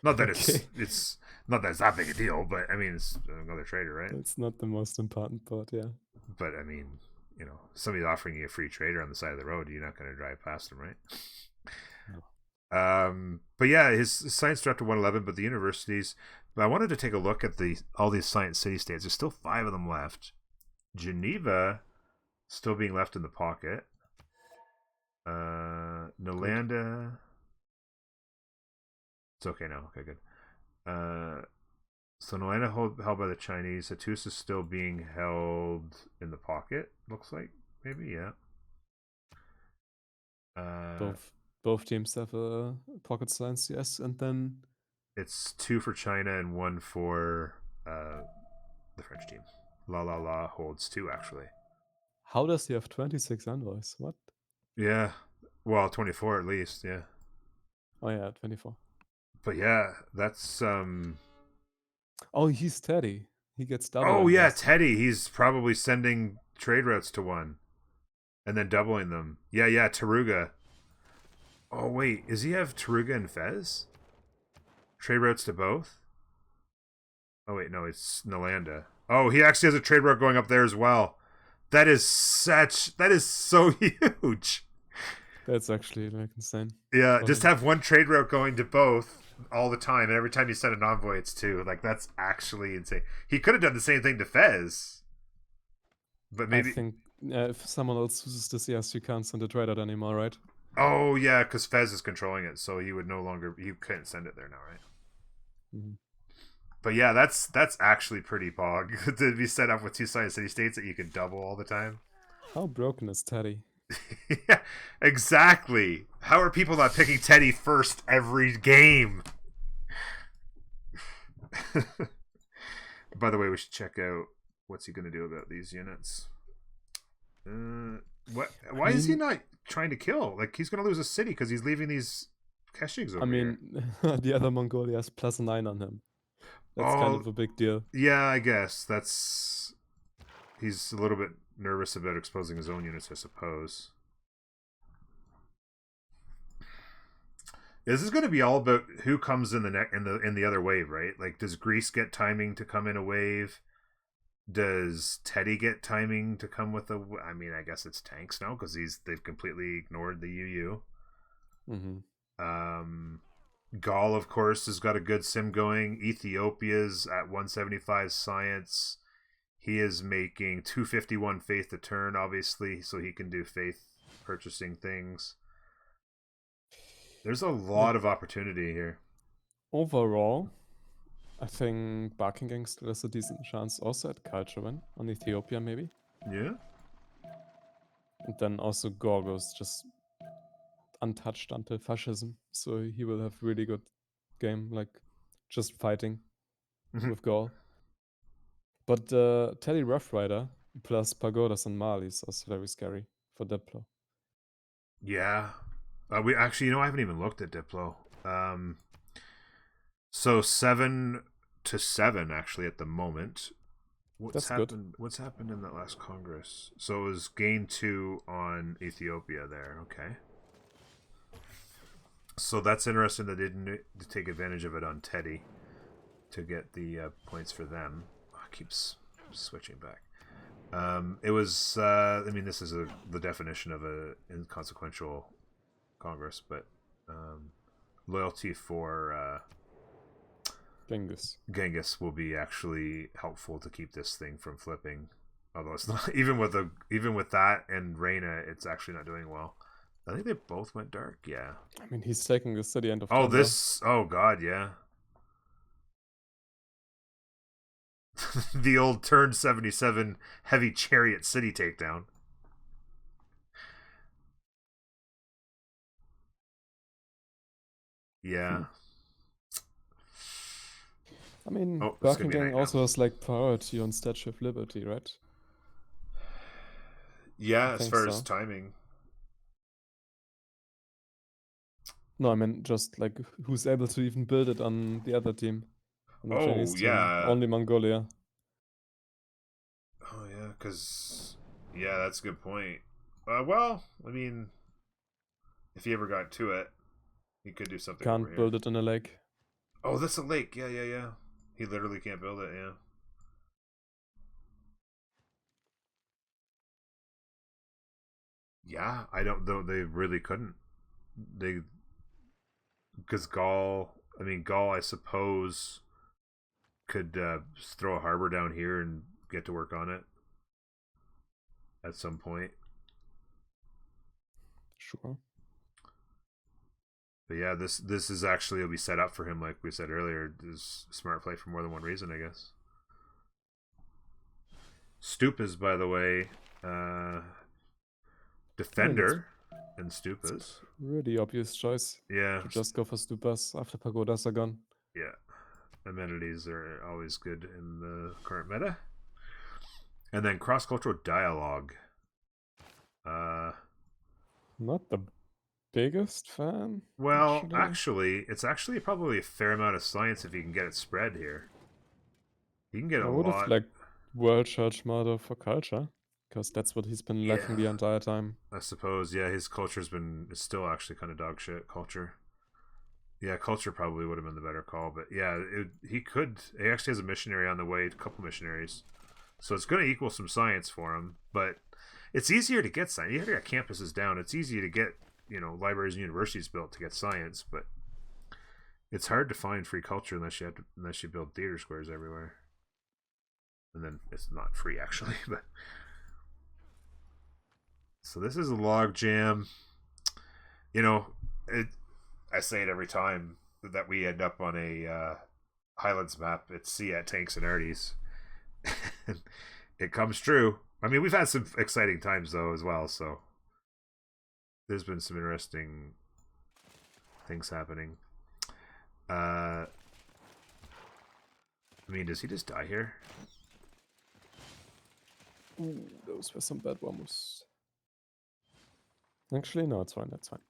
not that okay. it's not that it's that big a deal, but I mean it's another trader, right? That's not the most important part, yeah. But I mean, you know, somebody's offering you a free trader on the side of the road, you're not going to drive past them, right? No. But yeah, his science dropped to 111, but the universities. But I wanted to take a look at all these science city states. There's still 5 of them left. Geneva still being left in the pocket. Nalanda. It's okay now. Okay, good. So Nalanda held by the Chinese. Hattus is still being held in the pocket. Looks like maybe, yeah. Both teams have a pocket science, yes, and then it's 2 for China and 1 for the French team. La La La holds 2 actually. How does he have 26 envoys? What? Yeah, well, 24 at least. Yeah. Oh yeah, 24. But yeah, that's Oh, he's Teddy. He gets double Oh yeah, envoys. Teddy. He's probably sending trade routes to 1 and then doubling them. Yeah, Taruga. Oh wait, does he have Taruga and Fez? Trade routes to both? Oh wait, no, it's Nalanda. Oh, he actually has a trade route going up there as well. That is so huge. That's actually like insane. Yeah, Funny. just have one trade route going to both all the time, and every time you send an envoy, it's 2. Like that's actually insane. He could have done the same thing to Fez, but maybe. I think if someone else uses this, yes, you can't send a trade out anymore, right? Oh yeah, because Fez is controlling it, so he couldn't send it there now, right? Mm-hmm. But yeah, that's actually pretty pog to be set up with 2 science city states that you can double all the time. How broken is Teddy? Yeah, exactly. How are people not picking Teddy first every game? By the way, we should check out what's he going to do about these units. What? Why is he not trying to kill? Like he's going to lose a city because he's leaving these Keshigs over here. The other Mongolia has +9 on him. That's kind of a big deal. Yeah, I guess he's a little bit nervous about exposing his own units, I suppose. This is going to be all about who comes in the other wave, right? Like, does Greece get timing to come in a wave? Does Teddy get timing to come with a? I mean, I guess it's tanks now because they've completely ignored the UU. Mm-hmm. Gaul, of course, has got a good sim going. Ethiopia's at 175 science. He is making 251 faith a turn, obviously, so he can do faith purchasing things. There's a lot of opportunity here. Overall, I think Barking Gang still has a decent chance also at culture win on Ethiopia, maybe. Yeah. And then also Gorgo's just untouched until fascism, so he will have really good game, like just fighting with Gaul. But Teddy Rough Rider plus Pagodas and Mali is also very scary for Diplo. Yeah. We actually, I haven't even looked at Diplo. So 7-7 actually at the moment. That's good. What's happened in that last Congress? So it was gain 2 on Ethiopia there. Okay. So that's interesting that they didn't take advantage of it on Teddy to get the points for them. Oh, it keeps switching back. It was. I mean, this is the definition of a inconsequential Congress, but loyalty for Genghis will be actually helpful to keep this thing from flipping. Although it's not even with that and Reina, it's actually not doing well. I think they both went dark. Yeah. I mean, he's taking this to the end of Oh, turn, this. Oh God, yeah. The old turn 77 heavy chariot city takedown. Yeah. I mean, Oh, Birkengang also has like priority on Statue of Liberty, right? Yeah, as far as timing. No, I mean just like who's able to even build it on the other team. On the Chinese team. Yeah. Only Mongolia. Oh yeah, because that's a good point. Well, I mean, if he ever got to it, he could do something. Can't build it in a lake. Oh, that's a lake. Yeah. He literally can't build it. Yeah. Yeah, I don't. Though they really couldn't. Because Gaul. I mean, Gaul. I suppose could throw a harbor down here and get to work on it at some point. Sure. But yeah, this is actually will be set up for him, like we said earlier. This smart play for more than one reason, I guess. Stupas, by the way, defender and Stupas. Really obvious choice. Yeah. To just go for Stupas after Pagodas are gone. Yeah. Amenities are always good in the current meta. And then cross-cultural dialogue. Not the biggest fan. Well, actually, it's actually probably a fair amount of science if you can get it spread here. You can get a lot. I would have liked World Church Mother for culture, because that's what he's been lacking the entire time. I suppose, yeah, his culture's been still actually kind of dog shit. Culture. Yeah, culture probably would have been the better call, but yeah, he actually has a missionary on the way, a couple missionaries. So it's going to equal some science for him, but it's easier to get science. You got campuses down. It's easy to get, libraries and universities built to get science, but it's hard to find free culture unless you build theater squares everywhere. And then it's not free actually, but so this is a log jam. I say it every time that we end up on a Highlands map. It's Sea Tanks and Arties. It comes true. I mean, we've had some exciting times though as well. So there's been some interesting things happening. I mean, does he just die here? Ooh, those were some bad ones. Actually, no, it's fine. That's fine.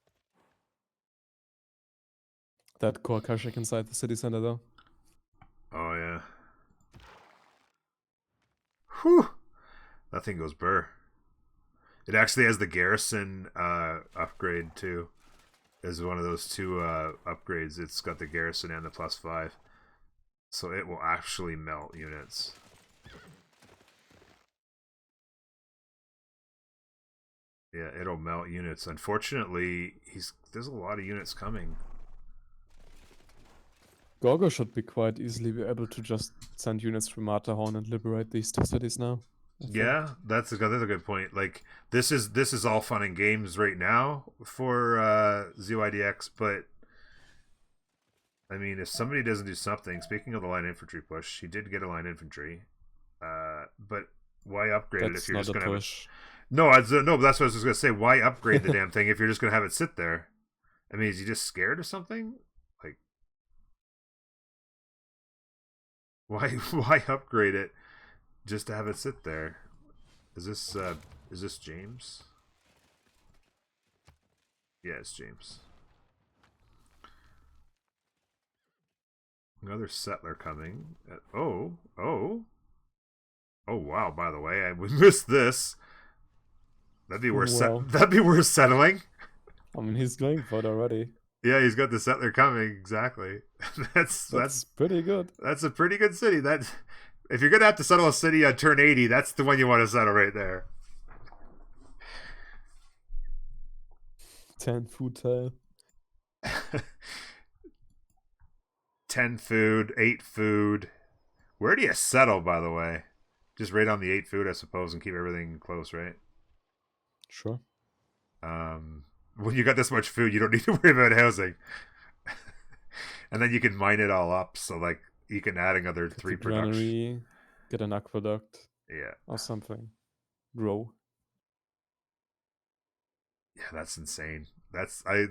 That core Kashik inside the city center, though. Oh, yeah. Whew. That thing goes burr. It actually has the garrison upgrade, too. As one of those two upgrades. It's got the garrison and the +5. So it will actually melt units. Yeah, it'll melt units. Unfortunately, there's a lot of units coming. Gorgo should be quite easily be able to just send units from Matterhorn and liberate these two cities now. Yeah, that's a good point. Like this is all fun and games right now for ZyDx, but I mean, if somebody doesn't do something, speaking of the line infantry push, he did get a line infantry, but why upgrade it if you're just gonna have it? No, no, but that's what I was just gonna say. Why upgrade the damn thing if you're just gonna have it sit there? I mean, is he just scared of something? Like, why upgrade it just to have it sit there? Is this James? Yeah, it's James. Another settler coming. Oh. Oh, wow, by the way, we missed this. That'd be worth Wow. that'd be worth settling. I mean, he's going for it already. Yeah, he's got the settler coming, exactly. That's pretty good. That's a pretty good city. That if you're gonna have to settle a city on turn 80, that's the one you want to settle right there. 10 food tile. 10 food, 8 food. Where do you settle, by the way? Just right on the 8 food, I suppose, and keep everything close, right? Sure. When you got this much food, you don't need to worry about housing. And then you can mine it all up, so like you can add another Get 3 the production. granary, get an aqueduct. Yeah. Or something. Grow. Yeah, that's insane. That's I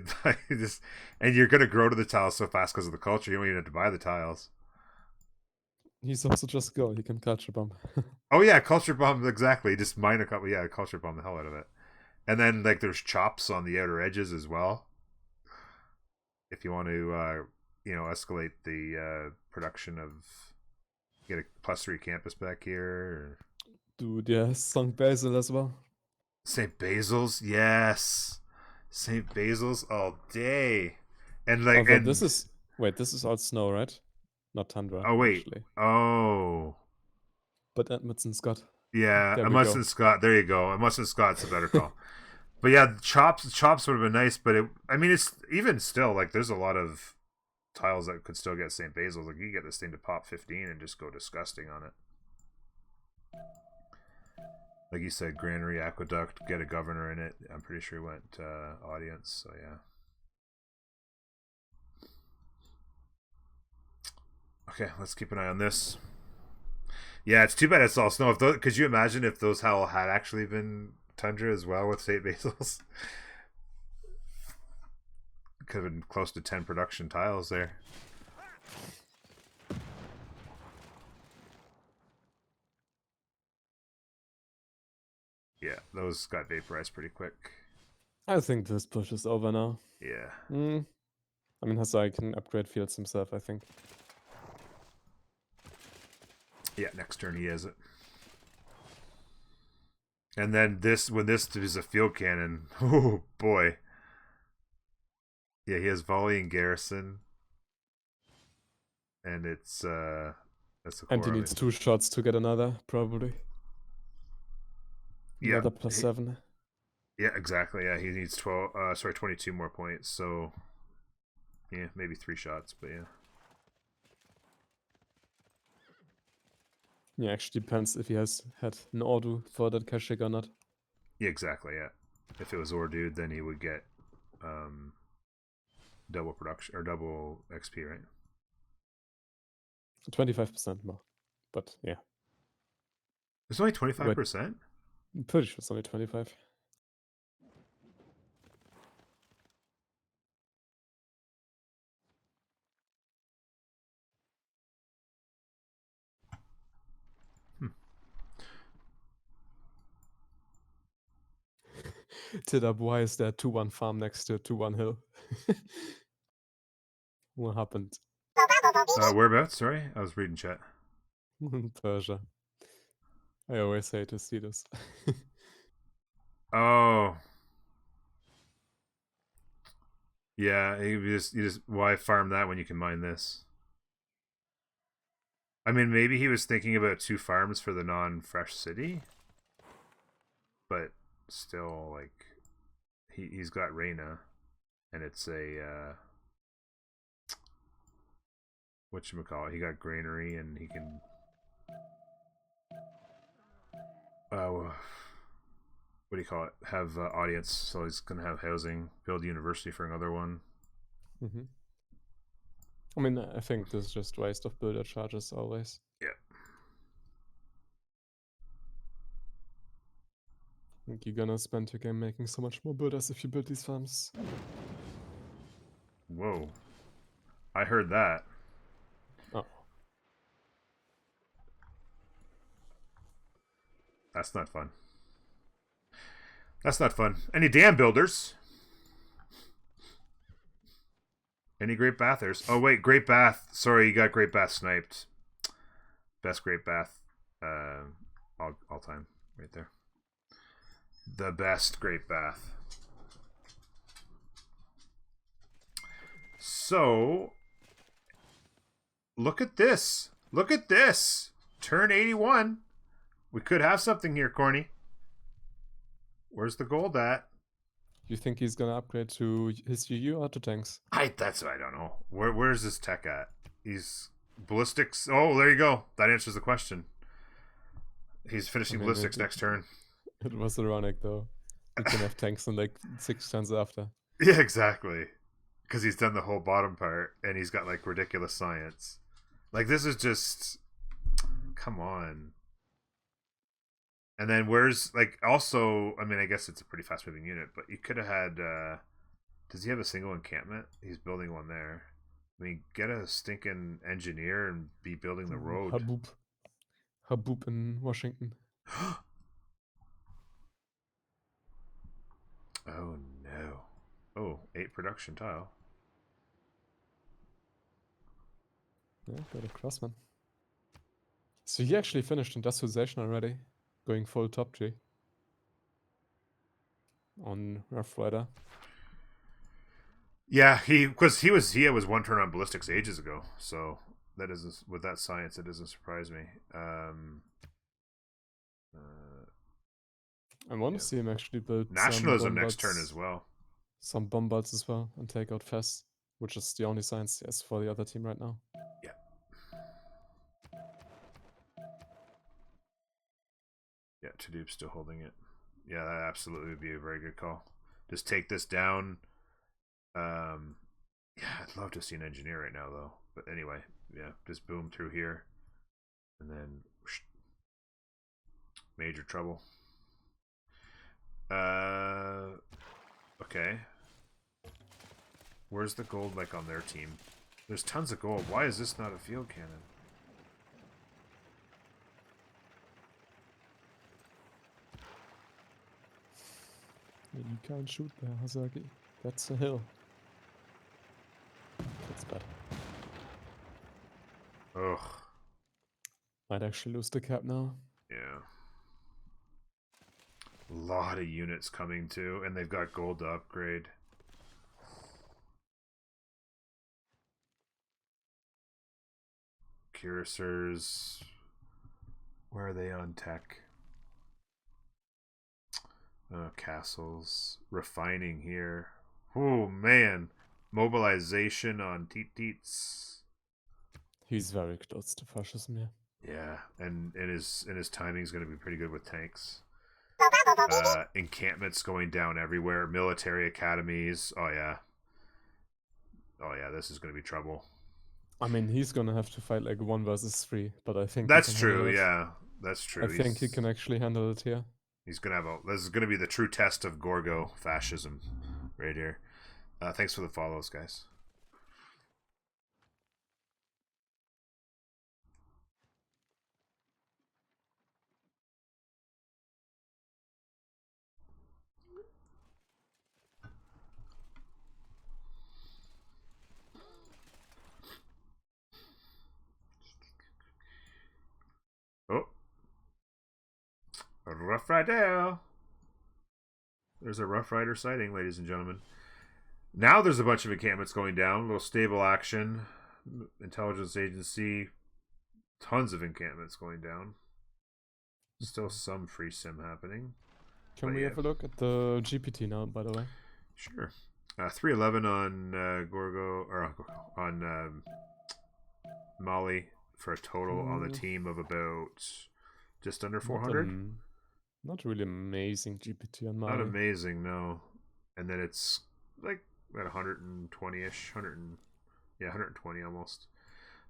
just, and you're gonna grow to the tiles so fast because of the culture. You don't even have to buy the tiles. He's also just go. He can culture bomb. Oh yeah, culture bomb, exactly. Just mine a couple. Yeah, culture bomb the hell out of it. And then like there's chops on the outer edges as well. If you want to, escalate the production of, get a +3 campus back here. Or... Dude, yeah, St. Basil as well. St. Basil's, yes. St. Basil's all day. And like, Although and this is all snow, right? Not tundra. oh wait, actually. oh But Edmondson Scott. yeah, There we Edmondson go. Scott. There you go. Edmondson Scott's a better call. But yeah, chops would have been nice. But it's even still like there's a lot of tiles that could still get St. Basil's. Like you get this thing to pop 15 and just go disgusting on it. Like you said, granary, aqueduct, get a governor in it. I'm pretty sure it went audience. So yeah. Okay, let's keep an eye on this. Yeah, it's too bad it's all snow. Could you imagine if those had actually been tundra as well with St. Basil's? Could have been close to 10 production tiles there. Yeah, those got vaporized pretty quick. I think this push is over now. Yeah. I mean, Hasai can upgrade fields himself, I think. Yeah, next turn he has it. And then when this is a field cannon, oh boy. Yeah, he has volley and garrison. And it's that's the core. And he needs 2 shots to get another, probably. Yeah. Another +7. Yeah, exactly. Yeah, he needs 22 more points. So yeah, maybe 3 shots, but yeah. Yeah, actually depends if he has had an Ordu for that Kashik or not. Yeah, exactly. Yeah, if it was Ordude, then he would get double production or double XP, right? 25% more, but yeah. It's only 25%. I'm pretty sure it's only 25. Tidab, why is there 2-1 farm next to 2-1 hill? What happened? Whereabouts? Sorry, I was reading chat. Persia. I always hate to see this. Oh, yeah. You just why farm that when you can mine this? I mean, maybe he was thinking about 2 farms for the non-fresh city, but still, like, he's got Reina, and it's a whatchamacallit, he got granary, and he can what do you call it? Have audience, so he's gonna have housing, build university for another one. I mean, I think this is just waste of builder charges always. Yeah. I think you're gonna spend your game making so much more builders if you build these farms. Whoa. I heard that. Oh. That's not fun. That's not fun. Any damn builders? Any Great Bathers? Oh wait, Great Bath. Sorry, you got Great Bath sniped. Best Great Bath all time, right there. The best Great Bath. So, look at this. Look at this. Turn 81. We could have something here, Corny. Where's the gold at? You think he's gonna upgrade to his UU or to tanks? That's what I don't know. Where's this tech at? He's ballistics. Oh, there you go. That answers the question. He's finishing ballistics next turn. It was ironic though. He can have tanks in like 6 turns after. Yeah, exactly. Because he's done the whole bottom part and he's got like ridiculous science. Like this is just, come on. And then where's like also, I mean, I guess it's a pretty fast moving unit, but you could have had. Does he have a single encampment? He's building one there. I mean, get a stinking engineer and be building the road. Haboob in Washington. Oh no. Oh, 8 production tile. Yeah, got a crossman. So he actually finished Industrialization already, going full top G on Rough Rider. Yeah, he was 1 turn on ballistics ages ago, so that isn't, with that science, it doesn't surprise me. I want to see him actually build nationalism next turn as well. Some bombards as well and take out Fest, which is the only science he has for the other team right now. Yeah. Yeah, Tadoop's still holding it. Yeah, that absolutely would be a very good call. Just take this down. Yeah, I'd love to see an engineer right now, though. But anyway, yeah, just boom through here. And then whoosh, major trouble. Okay. Where's the gold, like, on their team? There's tons of gold. Why is this not a field cannon? You can't shoot there, Hazaki. That's a hill. That's bad. Ugh. Might actually lose the cap now. Yeah. A lot of units coming too, and they've got gold to upgrade. Cuirassers. Where are they on tech? Castles. Refining here. Oh man. Mobilization on Teats. He's very close to fascism, yeah. Yeah, and his timing is going to be pretty good with tanks. Encampments going down everywhere. Military academies. Oh yeah. Oh yeah, this is going to be trouble. I mean, he's going to have to fight like 1 versus 3, but I think that's true. Yeah, that's true. I think he can actually handle it here. He's going to have this is going to be the true test of Gorgo fascism right here. Thanks for the follows, guys. Oh. A Rough Rider. There's a Rough Rider sighting, ladies and gentlemen. Now there's a bunch of encampments going down. A little stable action. Intelligence agency. Tons of encampments going down. Still some free sim happening. Can we have a look at the GPT now, by the way? Sure. 311 on Gorgo, or on Molly, for a total on the team of about just under 400. Not really amazing GPT on Molly. Not amazing, no. And then it's like at 120-ish, 120 almost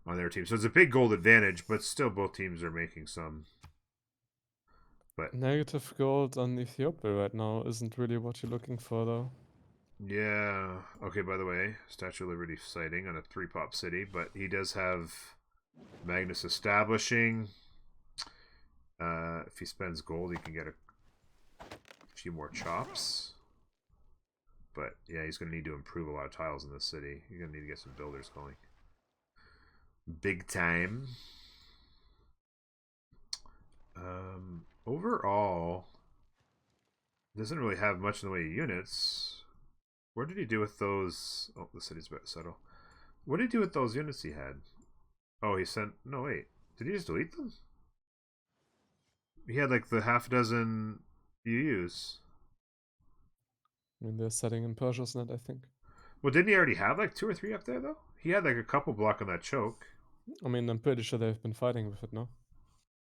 on their team. So it's a big gold advantage, but still both teams are making some. But negative gold on Ethiopia right now isn't really what you're looking for, though. Yeah. Okay, by the way, Statue of Liberty sighting on a 3-pop city, but he does have Magnus establishing. If he spends gold, he can get a few more chops. But yeah, he's going to need to improve a lot of tiles in this city. You're going to need to get some builders going. Big time. Overall, doesn't really have much in the way of units. What did he do with those? Oh, the city's about to settle. What did he do with those units he had? Oh, he sent... No, wait. Did he just delete them? He had like the half dozen UUs. I mean, they're setting in Persia's net, I think. Well, didn't he already have like 2 or 3 up there, though? He had like a couple blocking that choke. I mean, I'm pretty sure they've been fighting with it, no?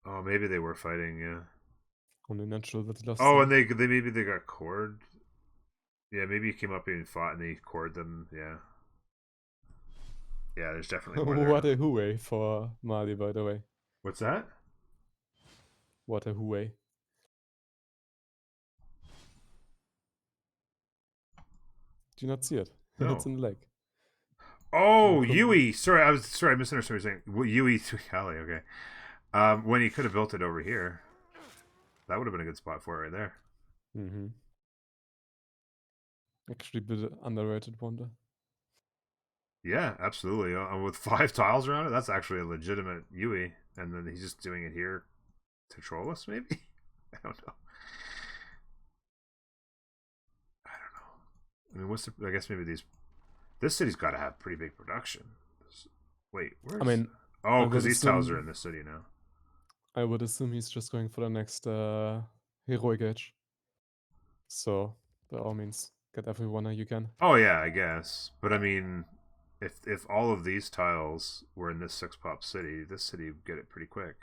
Oh, maybe they were fighting, yeah. Only natural that lost Oh, them. and they maybe they got cored. Yeah, maybe he came up and fought and they cored them, yeah. Yeah, there's definitely more there. What a hooey for Mali, by the way. What's that? What a hooey. Do you not see it? No. It's in the lake. Oh, Yui. Sorry, I misunderstood what you're saying. Well, Yui to Cali, okay. When he could have built it over here. That would have been a good spot for it right there. Mm-hmm. Actually, a bit underrated wonder. Yeah, absolutely. With 5 tiles around it, that's actually a legitimate Yui. And then he's just doing it here to troll us, maybe? I don't know. I mean, what's the... I guess maybe these... This city's got to have pretty big production. Wait, where's... I mean... Oh, because these tiles are in this city now. I would assume he's just going for the next heroic age. So, by all means, get every one you can. Oh, yeah, I guess. But I mean... If all of these tiles were in this 6-pop city, this city would get it pretty quick.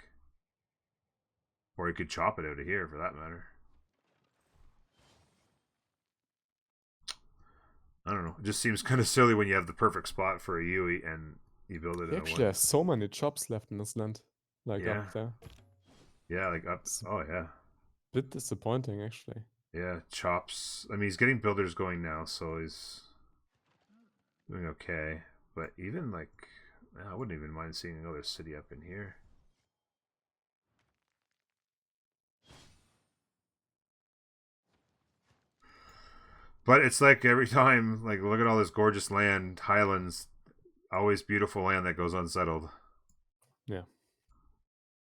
Or you could chop it out of here, for that matter. I don't know. It just seems kind of silly when you have the perfect spot for a Yui and you build it in Actually, there's so many chops left in this land. Like, yeah. up there. Yeah, like up... Oh, yeah. Bit disappointing, actually. Yeah, chops. I mean, he's getting builders going now, so he's doing okay. But even, like... I wouldn't even mind seeing another city up in here. But it's like every time, like, look at all this gorgeous land, highlands, always beautiful land that goes unsettled. Yeah.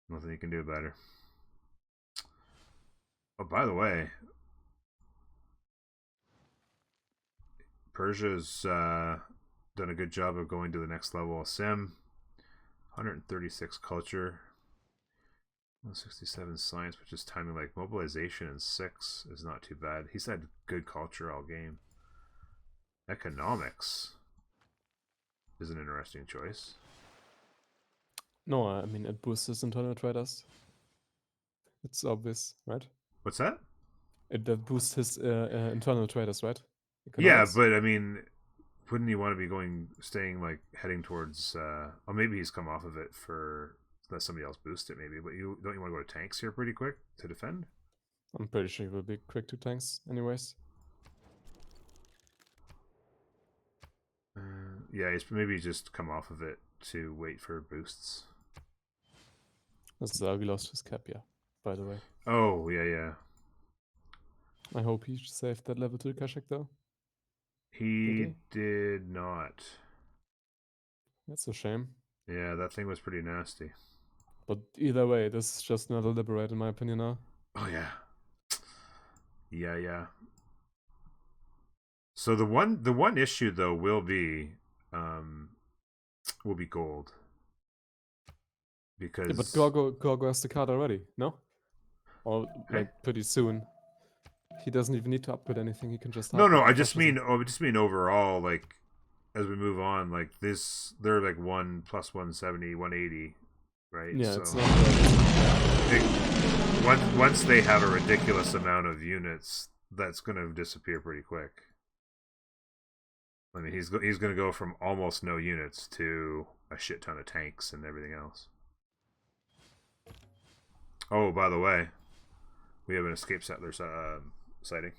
Nothing you can do about it. Oh, by the way, Persia's done a good job of going to the next level of sim. 136 culture. 167 science, which is timing. Like mobilization in 6 is not too bad. He's had good culture all game. Economics is an interesting choice. No, I mean, it boosts his internal traders. It's obvious, right? What's that? It boosts his internal traders, right? Economics? Yeah, but I mean, wouldn't he want to be staying like heading towards? Oh, maybe he's come off of it for let somebody else boost it, maybe. But don't you want to go to tanks here pretty quick to defend? I'm pretty sure he will be quick to tanks, anyways. Yeah, he's maybe just come off of it to wait for boosts. We lost his cap, yeah, by the way. Oh, yeah. I hope he saved that level 2 Kashak, though. He did not. That's a shame. Yeah, that thing was pretty nasty. But either way, this is just another liberate, in my opinion, now. Oh, yeah. Yeah. So the one issue, though, will be gold. Because... Yeah, but Gorgo has the card already, no? Or, like, pretty soon. He doesn't even need to upgrade anything, he can just... No, I just mean overall, like, as we move on, like, they're like 1 plus 170, 180, right? Yeah, so it's not once they have a ridiculous amount of units, that's going to disappear pretty quick. I mean, he's going to go from almost no units to a shit ton of tanks and everything else. Oh, by the way, we have an escape settlers sighting.